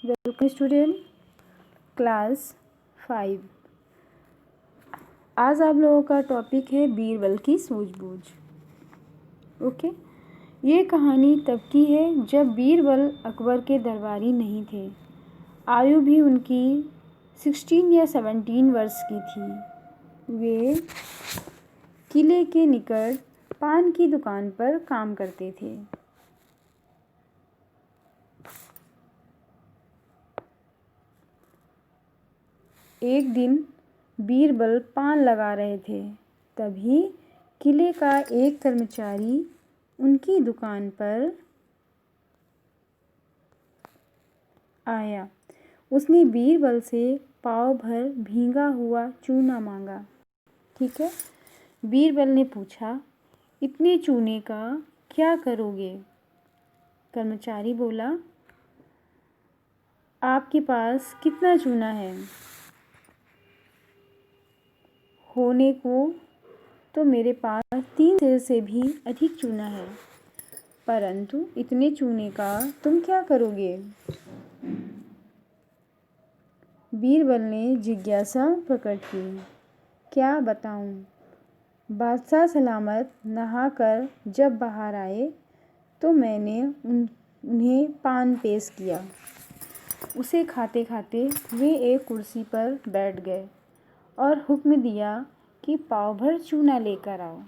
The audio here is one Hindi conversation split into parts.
Welcome student class 5। आज आप लोगों का टॉपिक है बीरबल की सूझबूझ। ओके, ये कहानी तब की है जब बीरबल अकबर के दरबारी नहीं थे। आयु भी उनकी 16 या 17 वर्ष की थी। वे किले के निकट पान की दुकान पर काम करते थे। एक दिन बीरबल पान लगा रहे थे, तभी किले का एक कर्मचारी उनकी दुकान पर आया। उसने बीरबल से पाव भर भीगा हुआ चूना मांगा। ठीक है, बीरबल ने पूछा, इतने चूने का क्या करोगे? कर्मचारी बोला, आपके पास कितना चूना है? होने को तो मेरे पास 3 सेर से भी अधिक चूना है, परंतु इतने चूने का तुम क्या करोगे? बीरबल ने जिज्ञासा प्रकट की। क्या बताऊं? बादशाह सलामत नहाकर जब बाहर आए तो मैंने उन्हें पान पेश किया। उसे खाते खाते वे एक कुर्सी पर बैठ गए और हुक्म दिया कि पाव भर चूना लेकर आओ।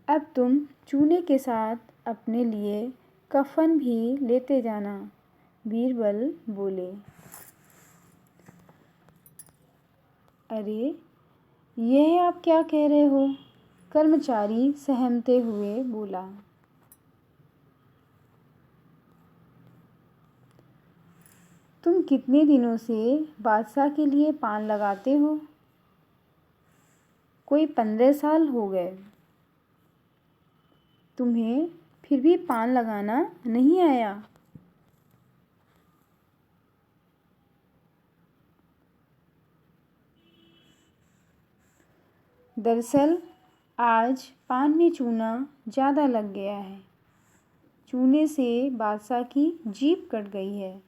अब तुम चूने के साथ अपने लिए कफन भी लेते जाना, बीरबल बोले। अरे, यह आप क्या कह रहे हो? कर्मचारी सहमते हुए बोला। तुम कितने दिनों से बादशाह के लिए पान लगाते हो? कोई 15 साल हो गए। तुम्हें फिर भी पान लगाना नहीं आया? दरअसल आज पान में चूना ज़्यादा लग गया है। चूने से बादशाह की जीभ कट गई है।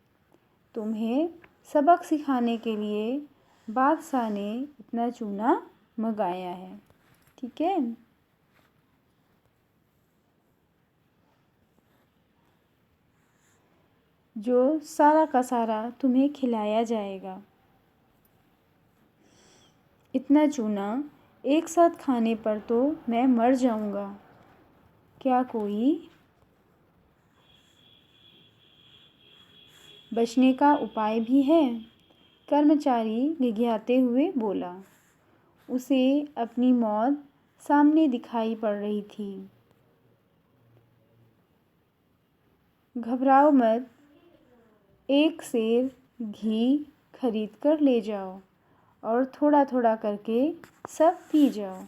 तुम्हें सबक सिखाने के लिए बादशाह ने इतना चूना मंगाया है। ठीक है, जो सारा का सारा तुम्हें खिलाया जाएगा। इतना चूना एक साथ खाने पर तो मैं मर जाऊंगा। क्या कोई बचने का उपाय भी है? कर्मचारी घिघियाते हुए बोला। उसे अपनी मौत सामने दिखाई पड़ रही थी। घबराओ मत, एक सेर घी खरीद कर ले जाओ और थोड़ा थोड़ा करके सब पी जाओ।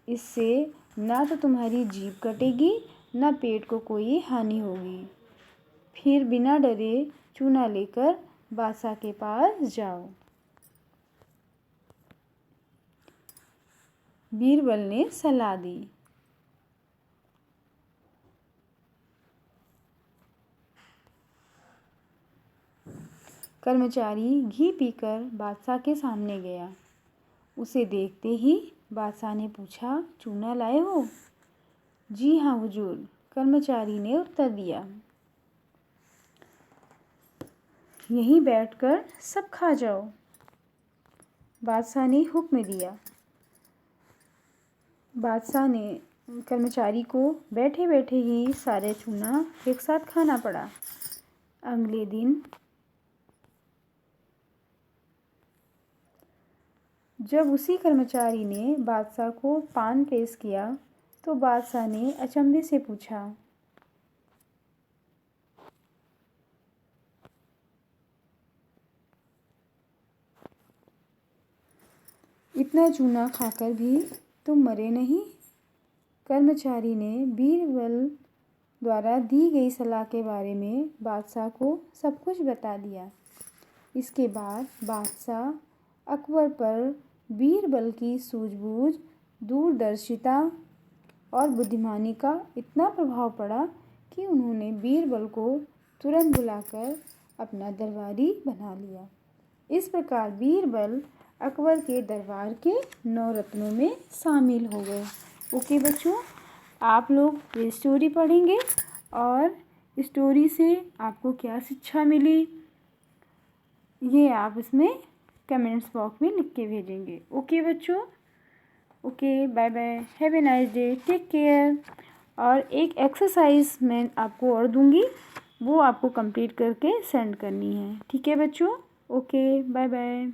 इससे ना तो तुम्हारी जीभ कटेगी, ना पेट को कोई हानि होगी। फिर बिना डरे चूना लेकर बादशाह के पास जाओ। बीरबल ने सलाह दी। कर्मचारी घी पीकर बादशाह के सामने गया। उसे देखते ही बादशाह ने पूछा, चूना लाए हो? जी हाँ हुजूर, कर्मचारी ने उत्तर दिया। यहीं बैठकर सब खा जाओ, बादशाह ने हुक्म दिया। बादशाह ने कर्मचारी को बैठे बैठे ही सारे चूना एक साथ खाना पड़ा। अगले दिन जब उसी कर्मचारी ने बादशाह को पान पेश किया तो बादशाह ने अचंभे से पूछा, इतना चूना खाकर भी तुम मरे नहीं? कर्मचारी ने बीरबल द्वारा दी गई सलाह के बारे में बादशाह को सब कुछ बता दिया। इसके बाद बादशाह अकबर पर बीरबल की सूझबूझ, दूरदर्शिता और बुद्धिमानी का इतना प्रभाव पड़ा कि उन्होंने बीरबल को तुरंत बुलाकर अपना दरबारी बना लिया। इस प्रकार बीरबल अकबर के दरबार के 9 रत्नों में शामिल हो गए। ओके बच्चों, आप लोग ये स्टोरी पढ़ेंगे और स्टोरी से आपको क्या शिक्षा मिली ये आप इसमें कमेंट्स बॉक्स में लिख के भेजेंगे। ओके बच्चों, okay, bye bye, have a nice day, take care. और एक एक्सरसाइज मैं आपको और दूंगी, वो आपको कंप्लीट करके सेंड करनी है। ठीक है बच्चों, ओके, बाय बाय।